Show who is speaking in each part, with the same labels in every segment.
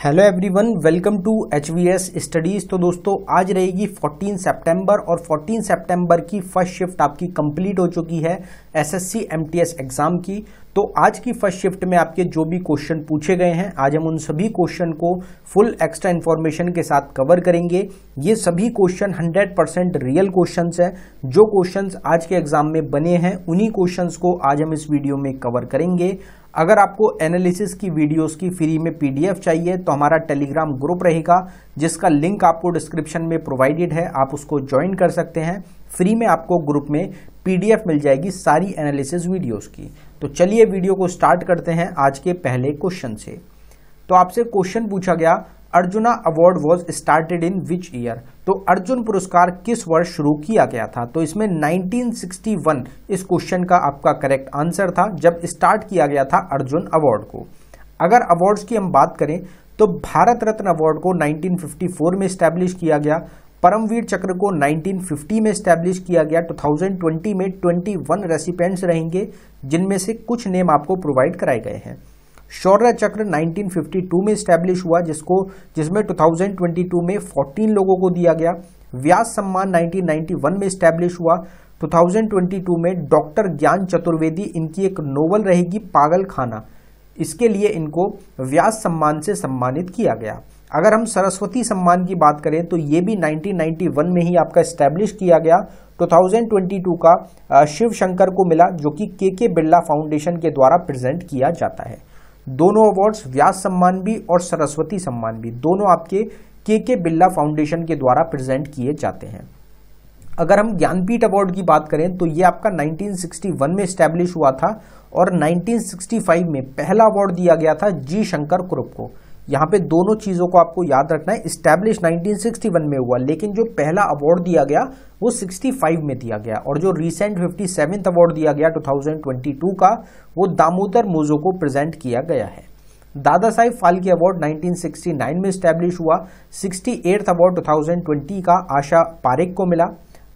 Speaker 1: Hello everyone, welcome to HVS studies. तो दोस्तों आज रहेगी 14 सितंबर और 14 सितंबर की फर्स्ट शिफ्ट आपकी कंप्लीट हो चुकी है SSC MTS एग्जाम की। तो आज की फर्स्ट शिफ्ट में आपके जो भी क्वेश्चन पूछे गए हैं, आज हम उन सभी क्वेश्चन को फुल एक्स्ट्रा इन्फॉर्मेशन के साथ कवर करेंगे। ये सभी क्वेश्चन 100% रियल क्वेश्चंस हैं। जो क्वेश्चंस आज के एग्जाम में बने हैं उन्हीं क्वेश्चंस को आज हम इस वीडियो में कवर करेंगे। अगर आपको एनालिसिस की वीडियोस की फ्री में PDF चाहिए तो हमारा टेलीग्राम ग्रुप रहेगा, जिसका लिंक आपको डिस्क्रिप्शन में प्रोवाइडेड है, आप उसको ज्वाइन कर सकते हैं। फ्री में आपको ग्रुप में PDF मिल जाएगी सारी एनालिसिस वीडियोस की। तो चलिए वीडियो को स्टार्ट करते हैं आज के पहले क्वेश्चन से। तो आपसे क्वेश्चन पूछा गया, arjuna award was started in which year. तो अर्जुन पुरस्कार किस वर्ष शुरू किया गया था? तो इसमें 1961 इस क्वेश्चन का आपका करेक्ट आंसर था, जब स्टार्ट किया गया था अर्जुन अवार्ड को। अगर अवार्ड्स की हम बात करें तो भारत रत्न अवार्ड को 1954 में स्टैब्लिश किया गया, परमवीर चक्र को 1950 में स्टैब्लिश किया गया। 2020 में 21 रेसिपिएंट्स रहेंगे, जिनमें से कुछ नेम आपको प्रोवाइड कराए गए हैं। शौर्य चक्र 1952 में स्टैब्लिश हुआ, जिसमें 2022 में 14 लोगों को दिया गया। व्यास सम्मान 1991 में स्टैब्लिश हुआ। 2022 में डॉक्टर ज्ञान चतुर्वेदी, इनकी एक नोवेल रहेगी पागल खाना, इसके लिए इनको व्यास सम्मान से सम्मानित किया गया। अगर हम सरस्वती सम्मान की बात करें तो ये भी 1991 में ही आपका स्टैब्लिश किया गया। 2022 का शिव शंकर को मिला, जो कि KK बिरला फाउंडेशन के द्वारा प्रेजेंट किया जाता है। दोनों अवार्ड्स, व्यास सम्मान भी और सरस्वती सम्मान भी, दोनों आपके KK बिरला फाउंडेशन के द्वारा प्रेजेंट किए जाते हैं। अगर हम ज्ञानपीठ अवार्ड की बात करें तो ये आपका 1961 में स्टैब्लिश हुआ था और 1965 में पहला अवार्ड दिया गया था जी शंकर कुरुप को। यहाँ पे दोनों चीजों को आपको याद रखना है। स्टैब्लिश 1961 में हुआ, लेकिन जो पहला अवार्ड दिया गया वो 65 में दिया गया, और जो रिसेंट 57th अवार्ड दिया गया 2022 का, वो दामोदर मोजो को प्रेजेंट किया गया है। दादा साहिब फाल्के अवार्ड 1969 में स्टैब्लिश हुआ। 68th अवार्ड 2020 का आशा पारेख को मिला।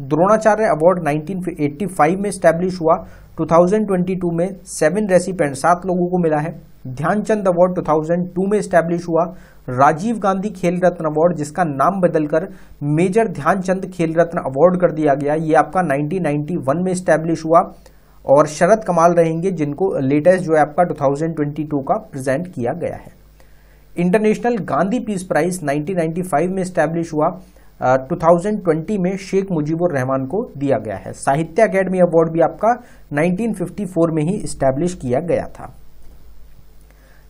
Speaker 1: द्रोणाचार्य अवार्ड 1985 में स्टैब्लिश हुआ। 2022 में 7 रेसिपिएंट, 7 लोगों को मिला है। ध्यानचंद अवार्ड 2002 में स्टैब्लिश हुआ। राजीव गांधी खेल रत्न अवार्ड, जिसका नाम बदलकर मेजर ध्यानचंद खेल रत्न अवार्ड कर दिया गया, ये आपका 1991 में स्टैब्लिश हुआ। और शरद कमाल रहेंगे, जिनको लेटेस्ट जो है आपका 2022 का प्रेजेंट किया गया है। इंटरनेशनल गांधी पीस प्राइज 1995 में स्टैब्लिश हुआ। 2020 में शेख मुजीबुर रहमान को दिया गया है। साहित्य अकेडमी अवार्ड भी आपका 1954 में ही स्टैब्लिश किया गया था।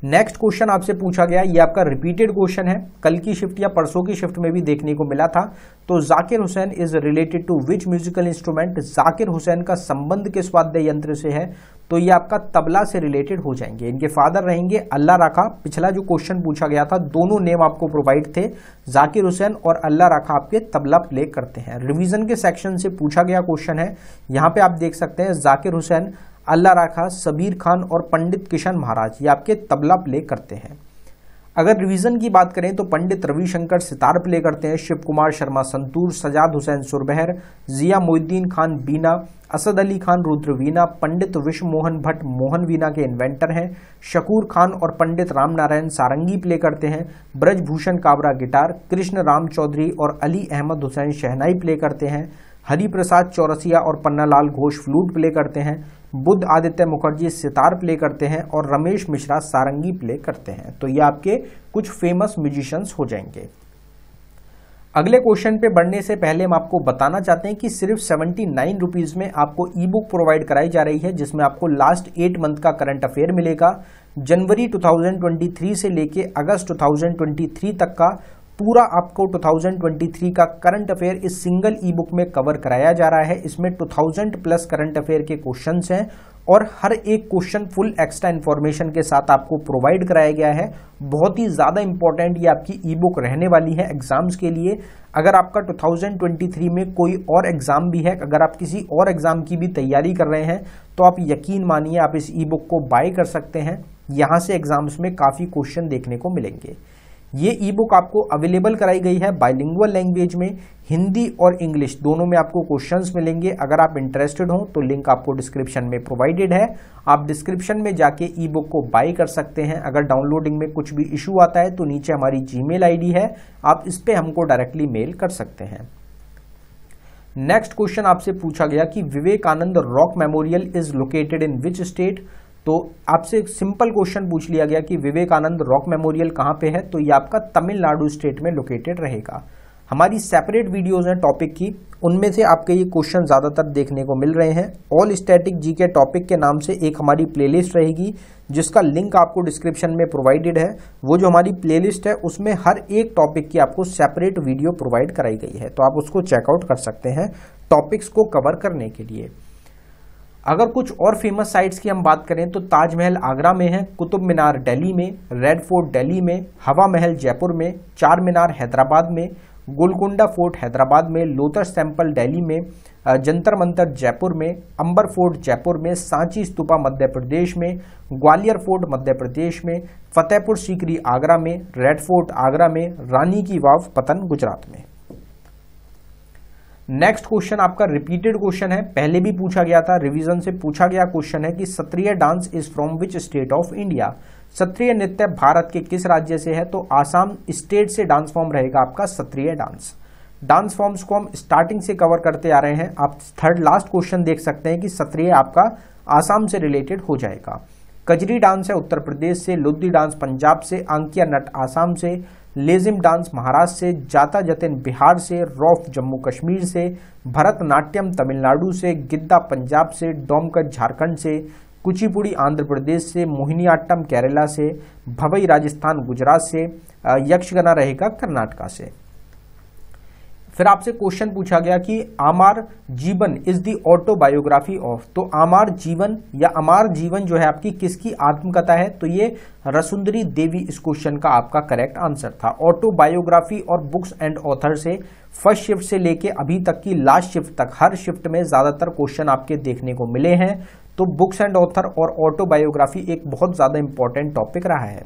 Speaker 1: नेक्स्ट क्वेश्चन आपसे पूछा गया, ये आपका रिपीटेड क्वेश्चन है, कल की शिफ्ट या परसों की शिफ्ट में भी देखने को मिला था। तो Zakir Hussain is related to which musical instrument. Zakir Hussain का संबंध किस वाद्य यंत्र से है? तो ये आपका तबला से रिलेटेड हो जाएंगे। इनके फादर रहेंगे अल्लाह राखा। पिछला जो क्वेश्चन पूछा गया था, दोनों नेम आपको प्रोवाइड थे, जाकिर हुसैन और अल्लाह राखा आपके तबला प्ले करते हैं। रिवीजन के सेक्शन से पूछा गया क्वेश्चन है, यहाँ पे आप देख सकते हैं जाकिर हुसैन, अल्लाह राखा, सबीर खान और पंडित किशन महाराज, ये आपके तबला प्ले करते हैं। अगर रिवीजन की बात करें तो पंडित रविशंकर सितार प्ले करते हैं, शिव कुमार शर्मा संतूर, सजाद हुसैन सुरबहर, जिया मोइनुद्दीन खान बीना, असद अली खान रुद्र वीणा, पंडित विश्व मोहन भट्ट मोहन वीणा के इन्वेंटर हैं, शकूर खान और पंडित राम नारायण सारंगी प्ले करते हैं, ब्रजभूषण काबरा गिटार, कृष्ण राम चौधरी और अली अहमद हुसैन शहनाई प्ले करते हैं, हरिप्रसाद चौरसिया और पन्नालाल घोष फ्लूट प्ले करते हैं, बुद्ध आदित्य मुखर्जी सितार प्ले करते हैं और रमेश मिश्रा सारंगी प्ले करते हैं। तो ये आपके कुछ फेमस म्यूजिशियंस हो जाएंगे। अगले क्वेश्चन पे बढ़ने से पहले हम आपको बताना चाहते हैं कि सिर्फ 79 रुपीज में आपको ई बुक प्रोवाइड कराई जा रही है, जिसमें आपको लास्ट 8 मंथ का करंट अफेयर मिलेगा। जनवरी 2023 से लेके अगस्त 2023 तक का पूरा आपको 2023 का करंट अफेयर इस सिंगल ई बुक में कवर कराया जा रहा है। इसमें 2000 प्लस करंट अफेयर के क्वेश्चंस हैं और हर एक क्वेश्चन फुल एक्स्ट्रा इन्फॉर्मेशन के साथ आपको प्रोवाइड कराया गया है। बहुत ही ज्यादा इंपॉर्टेंट ये आपकी ई बुक रहने वाली है एग्जाम्स के लिए। अगर आपका 2023 में कोई और एग्जाम भी है, अगर आप किसी और एग्जाम की भी तैयारी कर रहे हैं, तो आप यकीन मानिए आप इस ई बुक को बाय कर सकते हैं। यहां से एग्जाम्स में काफी क्वेश्चन देखने को मिलेंगे। ये ई बुक आपको अवेलेबल कराई गई है बाइलिंगुअल लैंग्वेज में, हिंदी और इंग्लिश दोनों में आपको क्वेश्चंस मिलेंगे। अगर आप इंटरेस्टेड हो तो लिंक आपको डिस्क्रिप्शन में प्रोवाइडेड है, आप डिस्क्रिप्शन में जाके ई बुक को बाय कर सकते हैं। अगर डाउनलोडिंग में कुछ भी इशू आता है तो नीचे हमारी जीमेल आईडी है, आप इस पे हमको डायरेक्टली मेल कर सकते हैं। नेक्स्ट क्वेश्चन आपसे पूछा गया कि Vivekananda rock memorial is located in which state. तो आपसे सिंपल क्वेश्चन पूछ लिया गया कि विवेकानंद रॉक मेमोरियल कहां पे है, तो ये आपका तमिलनाडु स्टेट में लोकेटेड रहेगा। हमारी सेपरेट वीडियोस हैं टॉपिक की, उनमें से आपके ये क्वेश्चन ज्यादातर देखने को मिल रहे हैं। ऑल स्टैटिक जीके टॉपिक के नाम से एक हमारी प्लेलिस्ट रहेगी, जिसका लिंक आपको डिस्क्रिप्शन में प्रोवाइडेड है। वो जो हमारी प्लेलिस्ट है उसमें हर एक टॉपिक की आपको सेपरेट वीडियो प्रोवाइड कराई गई है, तो आप उसको चेकआउट कर सकते हैं टॉपिक्स को कवर करने के लिए। अगर कुछ और फेमस साइट्स की हम बात करें तो ताजमहल आगरा में है, कुतुब मीनार दिल्ली में, रेड फोर्ट दिल्ली में, हवा महल जयपुर में, चार मीनार हैदराबाद में, गोलकुंडा फोर्ट हैदराबाद में, लोटस टेम्पल दिल्ली में, जंतर मंतर जयपुर में, अंबर फोर्ट जयपुर में, सांची स्तूपा मध्य प्रदेश में, ग्वालियर फोर्ट मध्य प्रदेश में, फतेहपुर सीकरी आगरा में, रेड फोर्ट आगरा में, रानी की वाव पतन गुजरात में। नेक्स्ट क्वेश्चन आपका रिपीटेड क्वेश्चन है, पहले भी पूछा गया था, रिवीजन से पूछा गया क्वेश्चन है कि Sattriya dance is from which state of India. Sattriya नृत्य भारत के किस राज्य से है, तो आसाम स्टेट से डांस फॉर्म रहेगा आपका सत्रिय डांस। डांस फॉर्म्स को हम स्टार्टिंग से कवर करते आ रहे हैं, आप थर्ड लास्ट क्वेश्चन देख सकते हैं कि सत्रिय आपका आसाम से रिलेटेड हो जाएगा। कजरी डांस है उत्तर प्रदेश से, लुद्दी डांस पंजाब से, अंकिया नट आसाम से, लेजिम डांस महाराष्ट्र से, जाता जतिन बिहार से, रौफ जम्मू कश्मीर से, भरतनाट्यम तमिलनाडु से, गिद्दा पंजाब से, डोमकच झारखंड से, कुचिपुड़ी आंध्र प्रदेश से, मोहिनीअट्टम केरला से, भवई राजस्थान गुजरात से, यक्षगाना रहेगा कर्नाटका से। फिर आपसे क्वेश्चन पूछा गया कि आमार जीवन इज द ऑटोबायोग्राफी ऑफ। तो आमार जीवन या अमार जीवन जो है आपकी किसकी आत्मकथा है, तो ये रसुंदरी देवी इस क्वेश्चन का आपका करेक्ट आंसर था। ऑटोबायोग्राफी और बुक्स एंड ऑथर से फर्स्ट शिफ्ट से लेके अभी तक की लास्ट शिफ्ट तक हर शिफ्ट में ज्यादातर क्वेश्चन आपके देखने को मिले हैं, तो बुक्स एंड ऑथर और ऑटोबायोग्राफी एक बहुत ज्यादा इंपॉर्टेंट टॉपिक रहा है।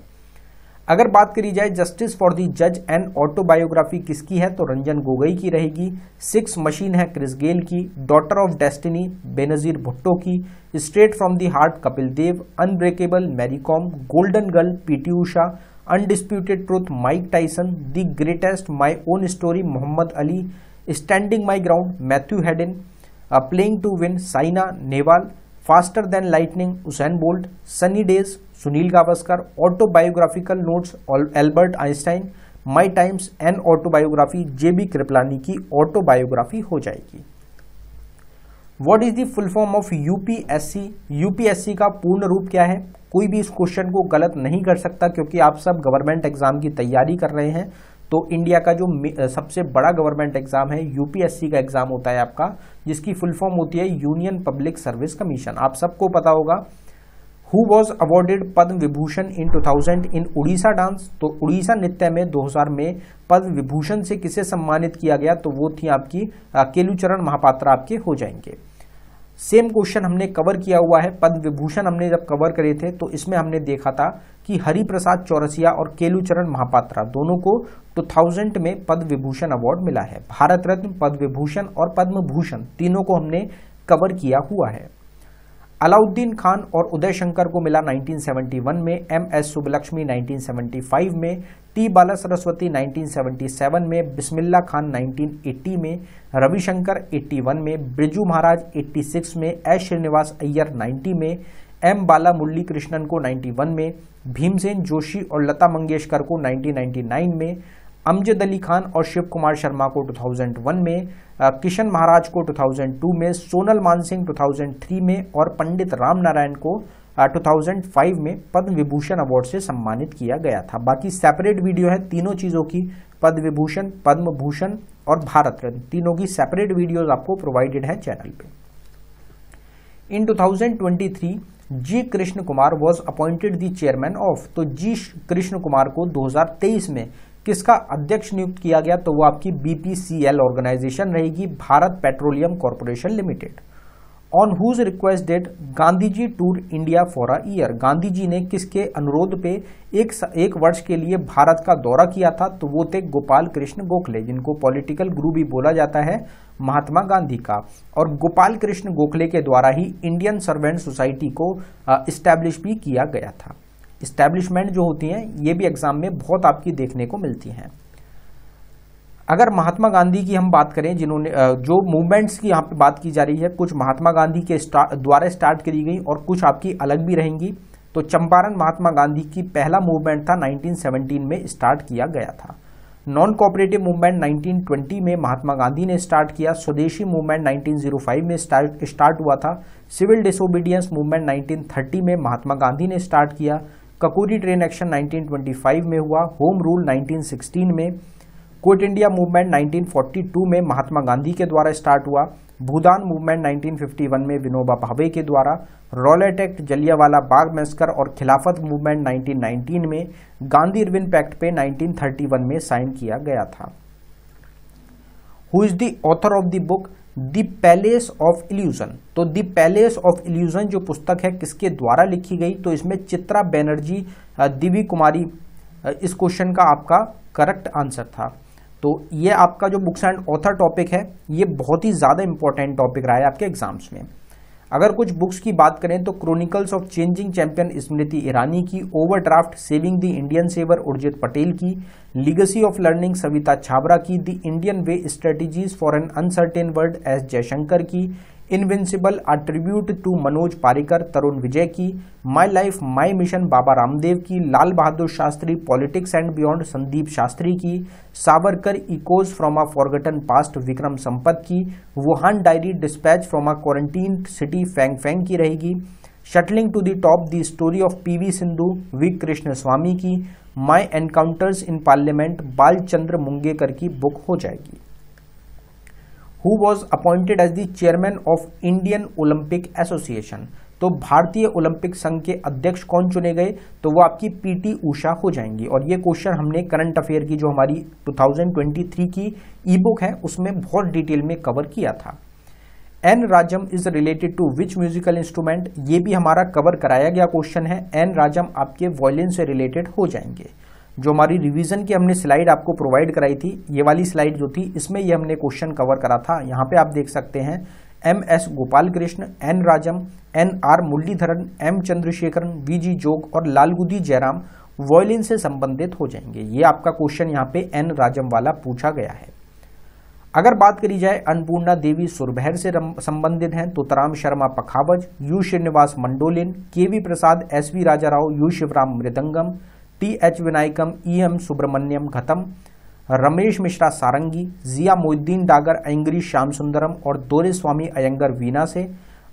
Speaker 1: अगर बात करी जाए जस्टिस फॉर द जज एंड ऑटोबायोग्राफी किसकी है, तो रंजन गोगोई की रहेगी। सिक्स मशीन है क्रिस गेल की, daughter of destiny Benazir Bhutto की, straight from the heart Kapil Dev, unbreakable Mary Kom, golden girl PT Usha, undisputed truth Mike Tyson, the greatest my own story Muhammad Ali, standing my ground Matthew Hayden, playing to win Saina Nehwal, faster than lightning Usain Bolt, sunny days Sunil Gavaskar, autobiographical notes Albert Einstein, my times an autobiography JB Kripalani की ऑटोबायोग्राफी हो जाएगी। What is the full form of UPSC. UPSC का पूर्ण रूप क्या है, कोई भी इस क्वेश्चन को गलत नहीं कर सकता क्योंकि आप सब गवर्नमेंट एग्जाम की तैयारी कर रहे हैं। तो इंडिया का जो सबसे बड़ा गवर्नमेंट एग्जाम है यूपीएससी का एग्जाम होता है आपका, जिसकी फुल फॉर्म होती है यूनियन पब्लिक सर्विस कमीशन। आप सबको पता होगा। Who was awarded Padma Vibhushan in 2000 in Orissa dance. तो उड़ीसा नृत्य में 2000 में पद्म विभूषण से किसे सम्मानित किया गया, तो वो थी आपकी केलुचरण महापात्रा आपके हो जाएंगे। सेम क्वेश्चन हमने कवर किया हुआ है, पद्म विभूषण हमने जब कवर करे थे तो इसमें हमने देखा था कि हरिप्रसाद चौरसिया और केलुचरण महापात्रा दोनों को 2000 में पद्म विभूषण अवार्ड मिला है। भारत रत्न, पद्म विभूषण और पद्म भूषण तीनों को हमने कवर किया हुआ है। अलाउद्दीन खान और उदय शंकर को मिला 1971 में, एम.एस. सुब्बलक्ष्मी 1975 में, टी बाला सरस्वती 1977 में, बिस्मिल्ला खान 1980 में, रविशंकर 81 में, ब्रिजू महाराज 86 में, एस श्रीनिवास अय्यर 90 में, एम बाला मुरली कृष्णन को 91 में, भीमसेन जोशी और लता मंगेशकर को 1999 में, अमजद अली खान और शिव कुमार शर्मा को 2001 में, किशन महाराज को 2002 में, सोनल मानसिंह 2003 में और पंडित राम नारायण को 2005 में पद्म विभूषण अवार्ड से सम्मानित किया गया था। बाकी सेपरेट वीडियो है तीनों चीजों की, पद्म विभूषण, पद्म भूषण और भारत रत्न, तीनों की सेपरेट वीडियोस आपको प्रोवाइडेड है चैनल पे। In 2023 G Krishna Kumar was appointed the chairman of. तो जी कृष्ण कुमार को 2023 में किसका अध्यक्ष नियुक्त किया गया, तो वो आपकी बीपीसीएल ऑर्गेनाइजेशन रहेगी, Bharat Petroleum Corporation Limited. On whose request did Gandhi ji tour India for a year, Gandhi ji ने किसके अनुरोध पे एक वर्ष के लिए भारत का दौरा किया था? तो वो थे गोपाल कृष्ण गोखले, जिनको पॉलिटिकल गुरु भी बोला जाता है महात्मा गांधी का। और गोपाल कृष्ण गोखले के द्वारा ही इंडियन सर्वेंट सोसाइटी को इस्टेब्लिश भी किया गया था। इस्टेब्लिशमेंट जो होती हैं ये भी एग्जाम में बहुत आपकी देखने को मिलती हैं। अगर महात्मा गांधी की हम बात करें, जिन्होंने जो मूवमेंट्स की यहाँ पे बात की जा रही है, कुछ महात्मा गांधी के द्वारा स्टार्ट करी गई और कुछ आपकी अलग भी रहेंगी। तो चंपारण महात्मा गांधी की पहला मूवमेंट था 1917 में स्टार्ट किया गया था। नॉन कोऑपरेटिव मूवमेंट 1920 में महात्मा गांधी ने स्टार्ट किया। स्वदेशी मूवमेंट 1905 में स्टार्ट हुआ था। सिविल डिसोबीडियंस मूवमेंट 1930 में महात्मा गांधी ने स्टार्ट किया। ककोरी ट्रेन एक्शन 1925 में हुआ। होम रूल 1916 में। क्विट इंडिया मूवमेंट 1942 में महात्मा गांधी के द्वारा स्टार्ट हुआ। भूदान मूवमेंट 1951 में विनोबा भावे के द्वारा। Rowlatt act, Jallianwala Bagh massacre और खिलाफत मूवमेंट 1919 में। गांधी इरविन पैक्ट पे 1931 में साइन किया गया था। Who is the author of the book the palace of illusion? तो द पैलेस ऑफ इल्यूजन जो पुस्तक है किसके द्वारा लिखी गई? तो इसमें चित्रा बनर्जी दिव्य कुमारी इस क्वेश्चन का आपका करेक्ट आंसर था। तो ये आपका जो बुक्स एंड ऑथर टॉपिक है ये बहुत ही ज्यादा इंपॉर्टेंट टॉपिक रहा है आपके एग्जाम्स में। अगर कुछ बुक्स की बात करें तो chronicles of changing champion Smriti Irani की, overdraft saving the Indian saver Urjit Patel की, legacy of learning Savita Chhabra की, the Indian way strategies for an uncertain world S Jaishankar की, invincible a tribute to Manoj Parrikar Tarun Vijay की, my life my mission Baba Ramdev की, Lal Bahadur Shastri politics and beyond Sandeep Shastri की, Savarkar echoes from a forgotten past Vikram Sampath की, Wuhan diary dispatch from a quarantine city Fang Fang की रहेगी, shuttling to the top the story of PV Sindhu V Krishna Swamy की, my encounters in parliament Balchandra Mungekar की book हो जाएगी। Who was appointed as the chairman of Indian Olympic Association? तो भारतीय Olympic संघ के अध्यक्ष कौन चुने गए? तो वो आपकी पीटी उषा हो जाएंगी। और ये क्वेश्चन हमने करंट अफेयर की जो हमारी 2023 की ई बुक है उसमें बहुत डिटेल में कवर किया था। N Rajam is related to which musical instrument? ये भी हमारा कवर कराया गया क्वेश्चन है। एन राजम आपके वायलिन से रिलेटेड हो जाएंगे। जो हमारी रिवीजन की हमने स्लाइड आपको प्रोवाइड कराई थी, ये वाली स्लाइड जो थी इसमें ये हमने क्वेश्चन कवर करा था। यहाँ पे आप देख सकते हैं M S Gopal Krishna, N Rajam, N R Muralidharan, M Chandrasekaran, V G Jog और लालगुदी जयराम वायलिन से संबंधित हो जाएंगे। ये आपका क्वेश्चन यहाँ पे एन राजम वाला पूछा गया है। अगर बात करी जाए अन्नपूर्णा देवी सुरभैर से संबंधित हैं तो तराम शर्मा पखावज, यू श्रीनिवास मंडोलिन, केवी प्रसाद, एस वी राजा राव, यू शिवराम मृदंगम, टी एच विनायकम, ई एम सुब्रमण्यम घतम, रमेश मिश्रा सारंगी, जिया मोइद्दीन डागर ऐंगरी श्याम सुंदरम और दोरे स्वामी अयंगर वीणा से,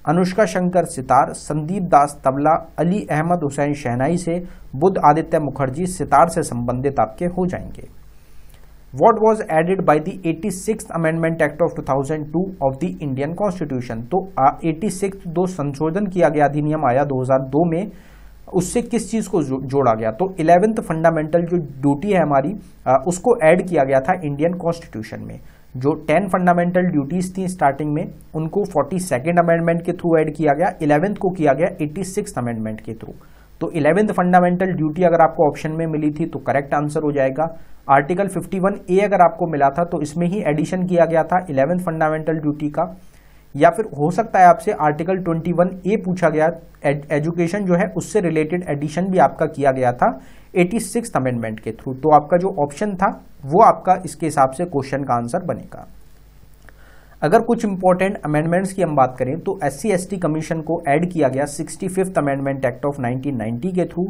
Speaker 1: अनुष्का शंकर सितार, संदीप दास तबला, अली अहमद हुसैन शहनाई से, बुद्ध आदित्य मुखर्जी सितार से संबंधित आपके हो जाएंगे। What was added by the 86th Amendment Act of 2002 of the Indian Constitution? तो 86 दो संशोधन किया गया अधिनियम आया 2002 में, उससे किस चीज को जोड़ा गया? तो 11th फंडामेंटल जो ड्यूटी है हमारी उसको ऐड किया गया था इंडियन कॉन्स्टिट्यूशन में। जो 10 फंडामेंटल ड्यूटीज थी स्टार्टिंग में उनको 42nd अमेंडमेंट के थ्रू ऐड किया गया, 11th को किया गया 86th अमेंडमेंट के थ्रू। तो 11th फंडामेंटल ड्यूटी अगर आपको ऑप्शन में मिली थी तो करेक्ट आंसर हो जाएगा। आर्टिकल 51A अगर आपको मिला था तो इसमें ही एडिशन किया गया था 11th फंडामेंटल ड्यूटी का, या फिर हो सकता है आपसे आर्टिकल 21A पूछा गया, एजुकेशन जो है उससे रिलेटेड एडिशन भी आपका किया गया था 86th अमेंडमेंट के थ्रू। तो आपका जो ऑप्शन था वो आपका इसके हिसाब से क्वेश्चन का आंसर बनेगा। अगर कुछ इंपॉर्टेंट अमेंडमेंट्स की हम बात करें तो SC/ST कमीशन को ऐड किया गया 65th अमेंडमेंट एक्ट ऑफ 1990 के थ्रू।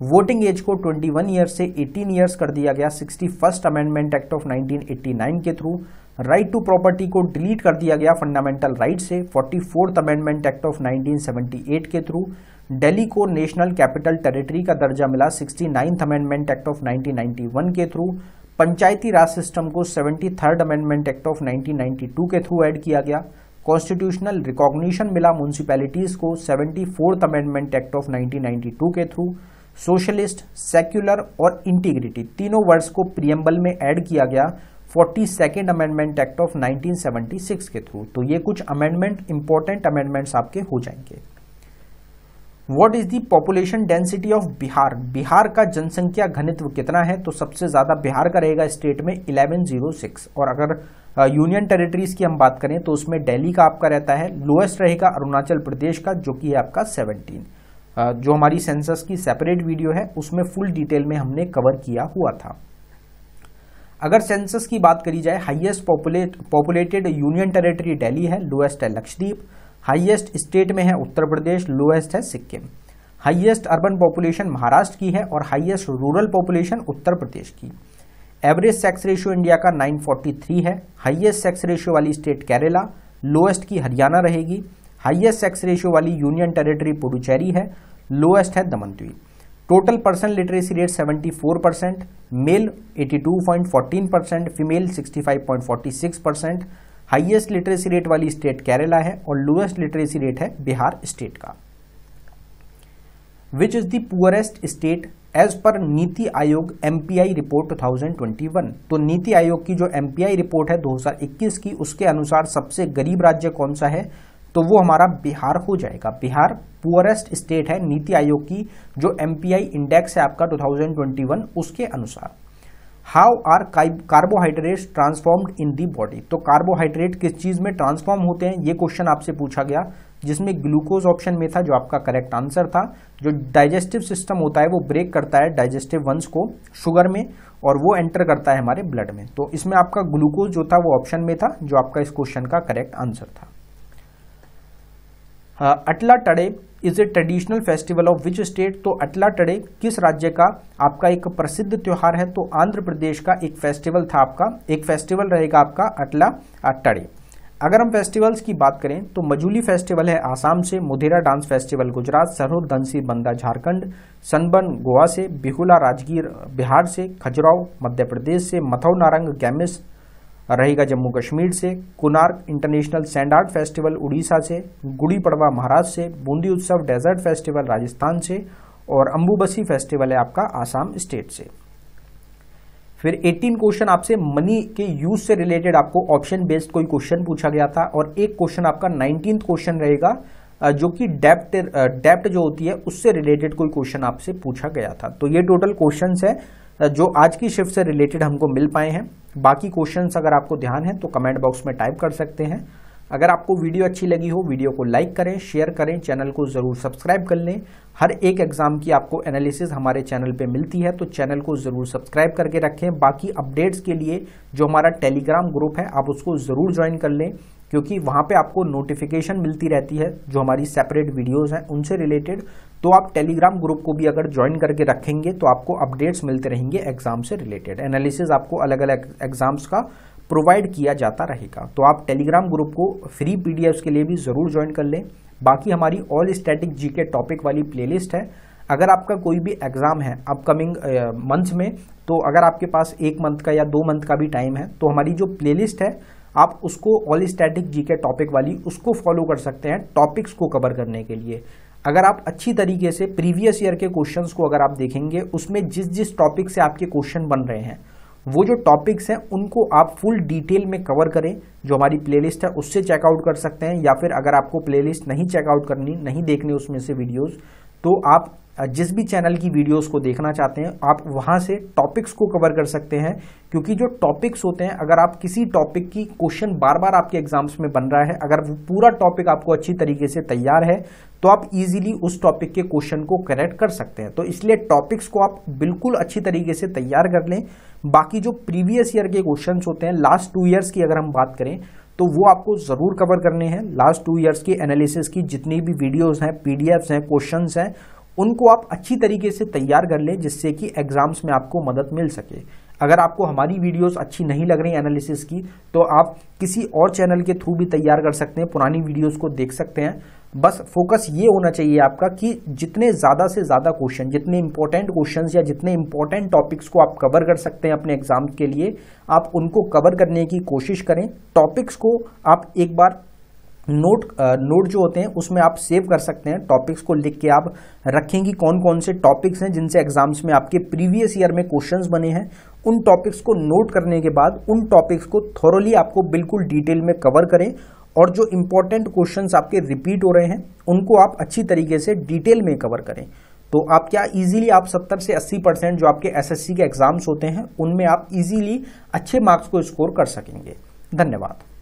Speaker 1: वोटिंग एज को 21 ईयर्स से 18 ईयर्स कर दिया गया 61st अमेंडमेंट एक्ट ऑफ 1989 के थ्रू। राइट टू प्रॉपर्टी को डिलीट कर दिया गया फंडामेंटल राइट से 44th अमेंडमेंट एक्ट ऑफ 1978 के थ्रू। दिल्ली को नेशनल कैपिटल टेरिटरी का दर्जा मिला 69th अमेंडमेंट एक्ट ऑफ 1991 के थ्रू। पंचायती राज सिस्टम को 73rd अमेंडमेंट एक्ट ऑफ 1992 के थ्रू ऐड किया गया। कॉन्स्टिट्यूशनल रिकॉग्निशन मिला म्यूनिसिपैलिटीज को 74th अमेंडमेंट एक्ट ऑफ 1992 के थ्रू। सोशलिस्ट, सेक्युलर और इंटीग्रिटी तीनों वर्ड्स को प्रियम्बल में ऐड किया गया 42nd अमेंडमेंट एक्ट ऑफ 1976 के थ्रू। तो ये कुछ अमेंडमेंट, इंपॉर्टेंट अमेंडमेंट्स आपके हो जाएंगे। What is the population density of Bihar? Bihar का जनसंख्या घनत्व कितना है? तो सबसे ज्यादा बिहार का रहेगा स्टेट में 1106। और अगर यूनियन टेरिटरीज की हम बात करें तो उसमें दिल्ली का आपका रहता है, लोएस्ट रहेगा अरुणाचल प्रदेश का जो कि है आपका 17। जो हमारी सेंसस की सेपरेट वीडियो है उसमें फुल डिटेल में हमने कवर किया हुआ था। अगर सेंसस की बात करी जाए, highest populated union territory Delhi है, लोएस्ट है लक्षद्वीप, हाईएस्ट स्टेट में है उत्तर प्रदेश, लोएस्ट है Sikkim, highest urban population Maharashtra की है और highest rural population Uttar Pradesh की। एवरेज सेक्स रेशियो इंडिया का 943 है, हाईएस्ट सेक्स रेशियो वाली स्टेट केरला, लोएस्ट की हरियाणा रहेगी, हाईएस्ट सेक्स रेशियो वाली यूनियन टेरिटरी पुडुचेरी है, लोएस्ट है दमन द्वीप। Total person literacy rate 74%, male 82.14%, female 65.46%। Highest literacy rate वाली स्टेट केरला है और लोएस्ट लिटरेसी रेट है बिहार स्टेट का। Which is the poorest state as per NITI आयोग एमपीआई रिपोर्ट 2021? तो नीति आयोग की जो एमपीआई रिपोर्ट है 2021 की, उसके अनुसार सबसे गरीब राज्य कौन सा है? तो वो हमारा बिहार हो जाएगा। बिहार पुअरेस्ट स्टेट है नीति आयोग की जो एमपीआई इंडेक्स है आपका 2021 उसके अनुसार। How are carbohydrates transformed in the body? तो कार्बोहाइड्रेट किस चीज में ट्रांसफॉर्म होते हैं, ये क्वेश्चन आपसे पूछा गया, जिसमें ग्लूकोज ऑप्शन में था जो आपका करेक्ट आंसर था। जो डाइजेस्टिव सिस्टम होता है वो ब्रेक करता है डाइजेस्टिव वंस को शुगर में और वो एंटर करता है हमारे ब्लड में। तो इसमें आपका ग्लूकोज जो था वो ऑप्शन में था जो आपका इस क्वेश्चन का करेक्ट आंसर था। Atla Tadde is a traditional festival of which state? तो अटला टडे किस राज्य का आपका एक प्रसिद्ध त्योहार है? तो आंध्र प्रदेश का एक फेस्टिवल था आपका, एक फेस्टिवल रहेगा आपका अटला टडे। अगर हम फेस्टिवल्स की बात करें तो मजूली फेस्टिवल है आसाम से, मोधेरा डांस फेस्टिवल गुजरात, सरहुद दंसी बंदा झारखंड, सनबर्न गोवा से, बिहुला राजगीर बिहार से, खजुराहो मध्य प्रदेश से, मथौ नारंग गैमिस रहेगा जम्मू कश्मीर से, Konark international sand art festival Orissa से, गुड़ी पड़वा महाराष्ट्र से, बूंदी उत्सव डेजर्ट फेस्टिवल राजस्थान से और अंबुबसी फेस्टिवल है आपका आसाम स्टेट से। फिर 18 क्वेश्चन आपसे मनी के यूज से रिलेटेड आपको ऑप्शन बेस्ड कोई क्वेश्चन पूछा गया था और एक क्वेश्चन आपका 19th क्वेश्चन रहेगा जो कि डेप्ट जो होती है उससे रिलेटेड कोई क्वेश्चन आपसे पूछा गया था। तो ये टोटल क्वेश्चंस है जो आज की शिफ्ट से रिलेटेड हमको मिल पाए हैं। बाकी क्वेश्चंस अगर आपको ध्यान है तो कमेंट बॉक्स में टाइप कर सकते हैं। अगर आपको वीडियो अच्छी लगी हो वीडियो को लाइक करें, शेयर करें, चैनल को जरूर सब्सक्राइब कर लें। हर एक एग्जाम की आपको एनालिसिस हमारे चैनल पे मिलती है तो चैनल को जरूर सब्सक्राइब करके रखें। बाकी अपडेट्स के लिए जो हमारा टेलीग्राम ग्रुप है आप उसको जरूर ज्वाइन कर लें क्योंकि वहां पे आपको नोटिफिकेशन मिलती रहती है जो हमारी सेपरेट वीडियोस हैं उनसे रिलेटेड। तो आप टेलीग्राम ग्रुप को भी अगर ज्वाइन करके रखेंगे तो आपको अपडेट्स मिलते रहेंगे एग्जाम से रिलेटेड, एनालिसिस आपको अलग अलग एग्जाम्स का प्रोवाइड किया जाता रहेगा। तो आप टेलीग्राम ग्रुप को फ्री पीडीएफ्स के लिए भी जरूर ज्वाइन कर लें। बाकी हमारी ऑल स्टैटिक जीके टॉपिक वाली प्लेलिस्ट है। अगर आपका कोई भी एग्जाम है अपकमिंग मंथ में तो अगर आपके पास 1 मंथ का या 2 मंथ का भी टाइम है तो हमारी जो प्लेलिस्ट है आप उसको ऑल स्टैटिक जीके टॉपिक वाली उसको फॉलो कर सकते हैं टॉपिक्स को कवर करने के लिए। अगर आप अच्छी तरीके से प्रीवियस ईयर के क्वेश्चंस को अगर आप देखेंगे उसमें जिस जिस टॉपिक से आपके क्वेश्चन बन रहे हैं वो जो टॉपिक्स हैं उनको आप फुल डिटेल में कवर करें। जो हमारी प्लेलिस्ट है उससे चेकआउट कर सकते हैं या फिर अगर आपको प्लेलिस्ट नहीं चेकआउट करनी, नहीं देखनी उसमें से वीडियोस, तो आप जिस भी चैनल की वीडियोस को देखना चाहते हैं आप वहां से टॉपिक्स को कवर कर सकते हैं। क्योंकि जो टॉपिक्स होते हैं अगर आप किसी टॉपिक की क्वेश्चन बार बार आपके एग्जाम्स में बन रहा है, अगर वो पूरा टॉपिक आपको अच्छी तरीके से तैयार है तो आप इजीली उस टॉपिक के क्वेश्चन को करेक्ट कर सकते हैं। तो इसलिए टॉपिक्स को आप बिल्कुल अच्छी तरीके से तैयार कर लें। बाकी जो प्रीवियस ईयर के क्वेश्चन होते हैं लास्ट 2 ईयर्स की अगर हम बात करें तो वो आपको जरूर कवर करने हैं। लास्ट 2 ईयर्स की एनालिसिस की जितनी भी वीडियोस हैं, पीडीएफ्स हैं, क्वेश्चंस हैं, उनको आप अच्छी तरीके से तैयार कर लें जिससे कि एग्जाम्स में आपको मदद मिल सके। अगर आपको हमारी वीडियोस अच्छी नहीं लग रही एनालिसिस की तो आप किसी और चैनल के थ्रू भी तैयार कर सकते हैं, पुरानी वीडियोस को देख सकते हैं। बस फोकस ये होना चाहिए आपका कि जितने ज्यादा से ज्यादा क्वेश्चन, जितने इंपॉर्टेंट क्वेश्चंस या जितने इंपॉर्टेंट टॉपिक्स को आप कवर कर सकते हैं अपने एग्जाम के लिए आप उनको कवर करने की कोशिश करें। टॉपिक्स को आप एक बार नोट जो होते हैं उसमें आप सेव कर सकते हैं। टॉपिक्स को लिख के आप रखेंगे कौन कौन से टॉपिक्स हैं जिनसे एग्जाम्स में आपके प्रीवियस ईयर में क्वेश्चंस बने हैं। उन टॉपिक्स को नोट करने के बाद उन टॉपिक्स को थॉरोली आपको बिल्कुल डिटेल में कवर करें, और जो इंपॉर्टेंट क्वेश्चंस आपके रिपीट हो रहे हैं उनको आप अच्छी तरीके से डिटेल में कवर करें। तो आप क्या इजीली आप 70 से 80% जो आपके एसएससी के एग्जाम्स होते हैं उनमें आप इजीली अच्छे मार्क्स को स्कोर कर सकेंगे। धन्यवाद।